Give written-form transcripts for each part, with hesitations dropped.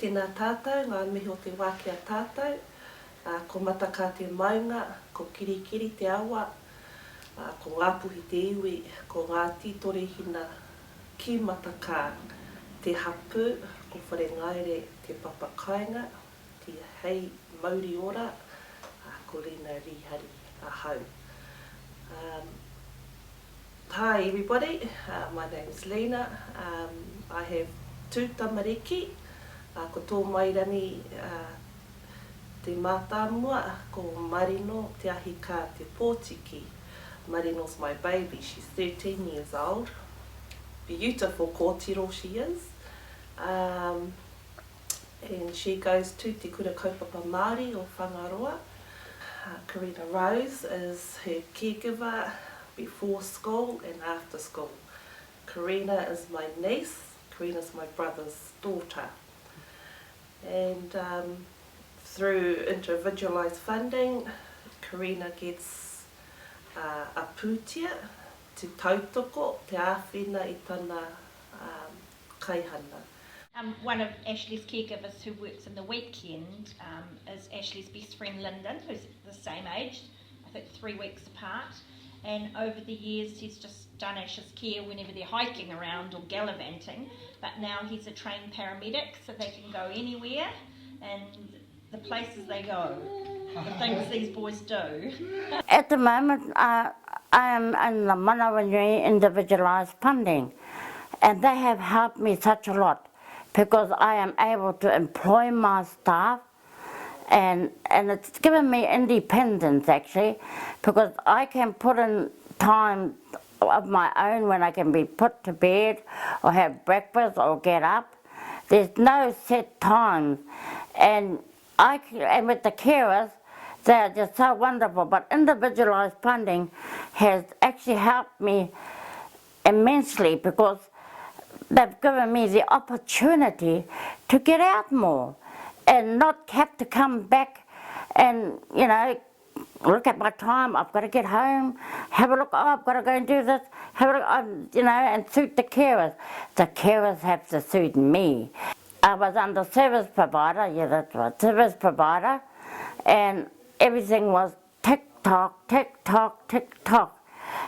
Tēnā tātou, ngā mihi o te wākia tātou, ko mataka te maunga, ko kirikiri te awa, ko ngāpuhi te iwi, ko ngā tītore hina ki mataka te hapu, ko whare ngaire te papakainga, te hei mauri ora, ko rina rihari ahau. Hi everybody, my name is Lena. I have two tamariki. Ko tō mairangi te mātāmua, ko Marino te ahi kā te pōtiki. Marino's my baby, she's 13 years old. Beautiful kōtiro she is. And she goes to Te Kura Kaupapa Māori o Whangaroa. Karina Rose is her caregiver before school and after school. Karina is my niece. Karina's my brother's daughter. And through Individualised Funding, Karina gets a pūtia, te tautoko, te āwhina I tana kaihana. One of Ashley's caregivers who works in the weekend is Ashley's best friend Lyndon, who's the same age, I think 3 weeks apart. And over the years he's just done Ash's care whenever they're hiking around or gallivanting, but now he's a trained paramedic so they can go anywhere, and the places they go, the things these boys do. At the moment I am in the Manawanui Individualised Funding, and they have helped me such a lot because I am able to employ my staff. And it's given me independence actually, because I can put in time of my own when I can be put to bed or have breakfast or get up. There's no set times, and with the carers, they're just so wonderful. But Individualised Funding has actually helped me immensely because they've given me the opportunity to get out more and not have to come back and, you know, look at my time. I've got to get home, have a look, oh, I've got to go and do this, have a look, you know, and suit the carers. The carers have to suit me. I was under service provider, yeah, that's right, service provider, and everything was tick-tock, tick-tock, tick-tock.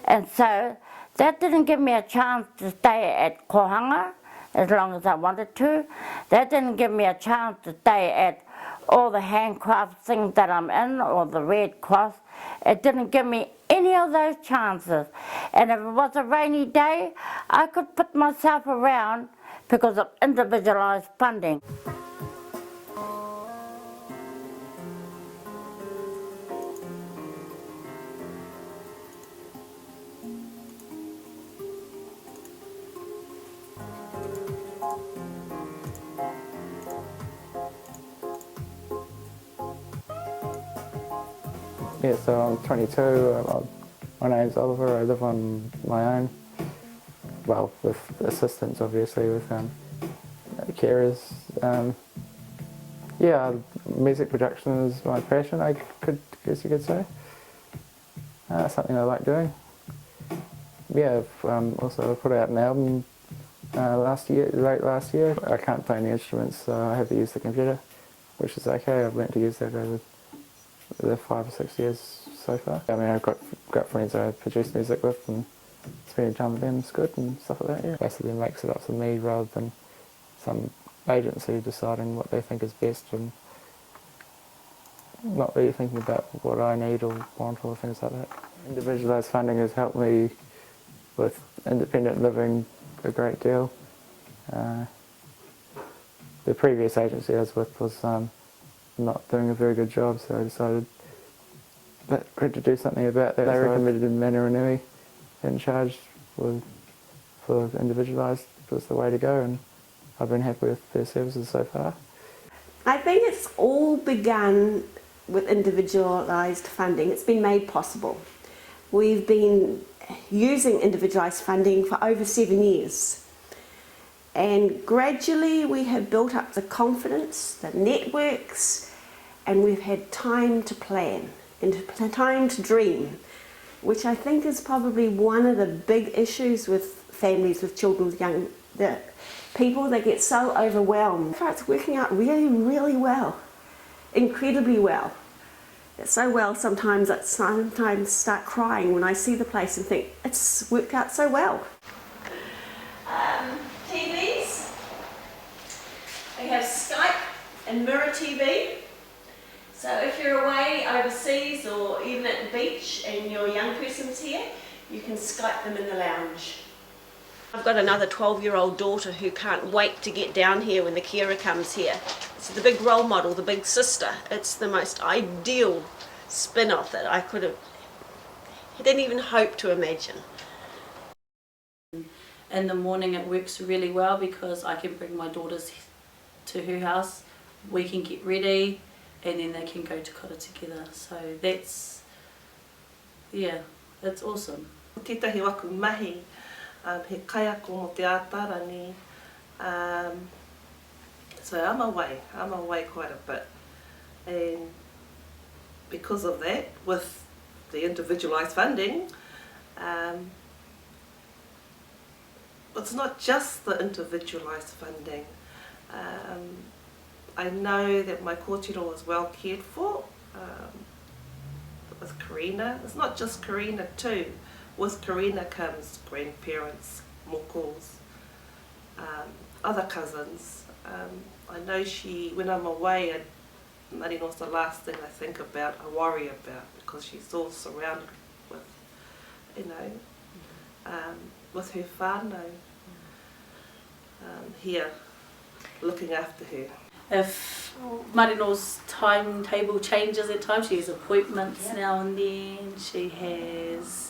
And so that didn't give me a chance to stay at Kohanga as long as I wanted to. That didn't give me a chance to stay at all the handcraft things that I'm in, or the Red Cross. It didn't give me any of those chances. And if it was a rainy day, I could put myself around because of Individualised Funding. Yeah, so I'm 22, my name's Oliver, I live on my own, well, with assistance obviously, with carers. Yeah, music production is my passion, I guess you could say. Something I like doing. Yeah, I've also put out an album late last year. I can't play any instruments, so I have to use the computer, which is okay. I've learnt to use that over the 5 or 6 years so far. I mean, I've got friends I produce music with, and spending time with them is good and stuff like that, yeah. Basically makes it up to me rather than some agency deciding what they think is best, and not really thinking about what I need or want or things like that. Individualised Funding has helped me with independent living a great deal. The previous agency I was with was not doing a very good job, so I decided that I had to do something about that. They recommended Manawanui in charge for Individualised was the way to go, and I've been happy with their services so far. I think it's all begun with Individualised Funding. It's been made possible. We've been using Individualised Funding for over 7 years, and gradually we have built up the confidence, the networks, and we've had time to plan and time to dream, which I think is probably one of the big issues with families with children with young people, they get so overwhelmed. It's working out really, really well, incredibly well. It's so well sometimes I sometimes start crying when I see the place and think it's worked out so well. TVs. We have Skype and Mirror TV. So if you're away overseas or even at the beach and your young person's here, you can Skype them in the lounge. I've got another 12-year-old daughter who can't wait to get down here when the carer comes here. It's the big role model, the big sister. It's the most ideal spin-off that I didn't even hope to imagine. In the morning it works really well because I can bring my daughters to her house, we can get ready, and then they can go to kora together. So that's, yeah, it's awesome. Tētahi waku mahi, he kaiako mo te ātarani, so I'm away quite a bit. And because of that, with the individualised funding, it's not just the individualised funding. I know that my kōtiro is well cared for with Karina. It's not just Karina too. With Karina comes grandparents, mokos, other cousins. I know when I'm away, Marino's the last thing I think about, I worry about, because she's all surrounded with, with her whānau here, looking after her. If Marino's timetable changes at times, she has appointments now and then, she has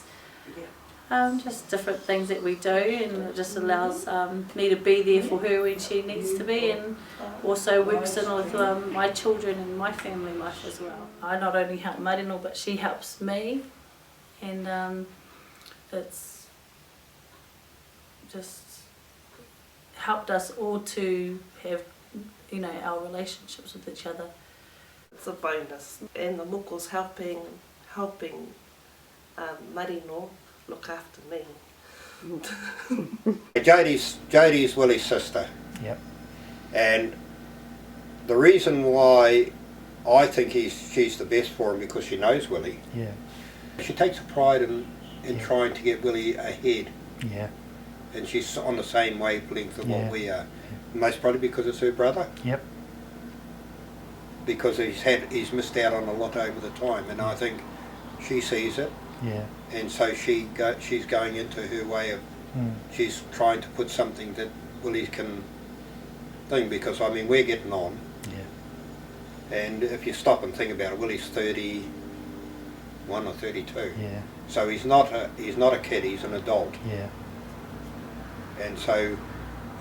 just different things that we do, and it just allows me to be there for her when she needs to be, and also works in with my children and my family life as well. I not only help Marino, but she helps me, and it's just helped us all to have, our relationships with each other. It's a bonus, and the moko's helping Marino look after me. Jodie's Willie's sister. Yep. And the reason why I think she's the best for him, because she knows Willie. Yeah. She takes a pride in trying to get Willie ahead. Yeah. And she's on the same wavelength of what we are. Yeah. Most probably because it's her brother. Yep. Because he's missed out on a lot over the time, and I think she sees it. Yeah. And so she's going into her way of, she's trying to put something that Willie can think, because we're getting on. Yeah. And if you stop and think about it, Willie's 31 or 32. Yeah. So he's not a kid, he's an adult. Yeah. And so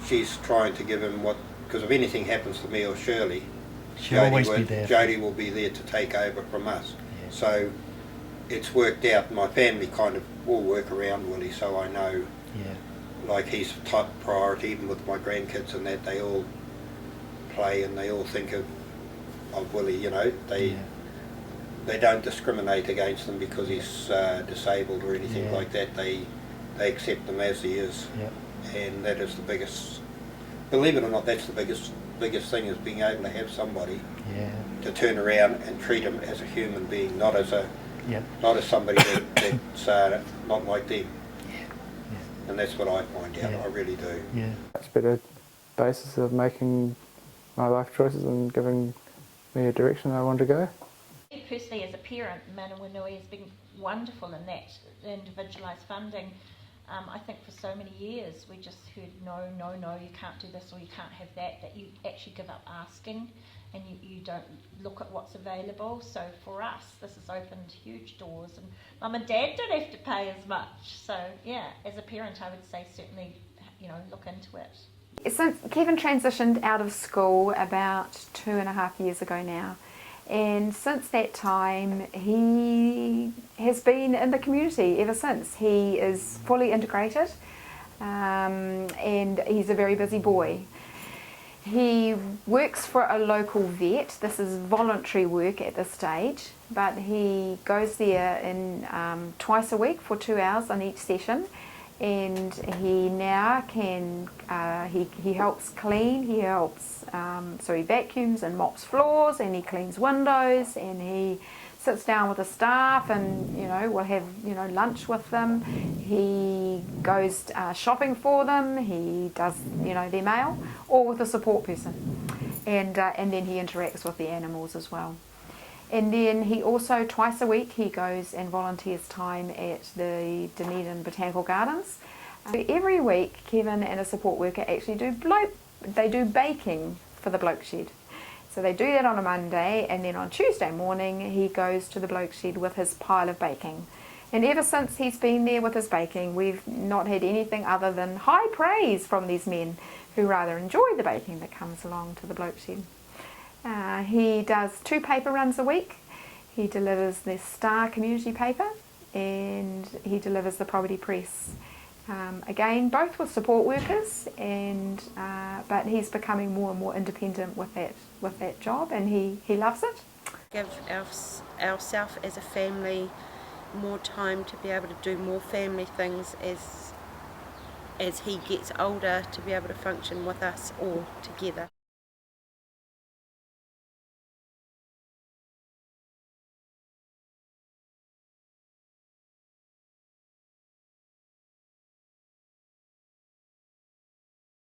she's trying to give him because if anything happens to me or Shirley, Jodie will be there to take over from us. Yeah. So it's worked out. My family kind of will work around Willie, so I know, like, he's top priority. Even with my grandkids and that, they all play and they all think of Willie. They don't discriminate against him because he's disabled or anything like that. They accept him as he is. Yep. And that is the biggest, believe it or not, that's the biggest thing, is being able to have somebody to turn around and treat him as a human being, not as somebody that's not like them. And that's what I find out. I really do. Yeah. Much better basis of making my life choices and giving me a direction I want to go. Personally, as a parent, Manawanui has been wonderful in that individualised funding. I think for so many years we just heard no, you can't do this or you can't have that you actually give up asking, and you don't look at what's available. So for us, this has opened huge doors, and Mum and Dad don't have to pay as much. So as a parent, I would say certainly, look into it. Since Kevin transitioned out of school about 2.5 years ago now, and since that time he has been in the community ever since. He is fully integrated, and he's a very busy boy. He works for a local vet. This is voluntary work at this stage, but he goes there in twice a week for 2 hours on each session, and he now can, he helps clean, he helps, so he vacuums and mops floors, and he cleans windows, and he sits down with the staff and, you know, will have, you know, lunch with them. He goes shopping for them, he does, you know, their mail, or with a support person. And then he interacts with the animals as well. And then he also, twice a week, he goes and volunteers time at the Dunedin Botanical Gardens. Every week, Kevin and a support worker actually do baking for the bloke shed. So they do that on a Monday, and then on Tuesday morning, he goes to the bloke shed with his pile of baking. And ever since he's been there with his baking, we've not had anything other than high praise from these men who rather enjoy the baking that comes along to the bloke shed. He does 2 paper runs a week. He delivers the Star community paper, and he delivers the Property Press. Again, both with support workers, and but he's becoming more and more independent with that job, and he loves it. Give ourselves as a family more time to be able to do more family things as he gets older, to be able to function with us all together.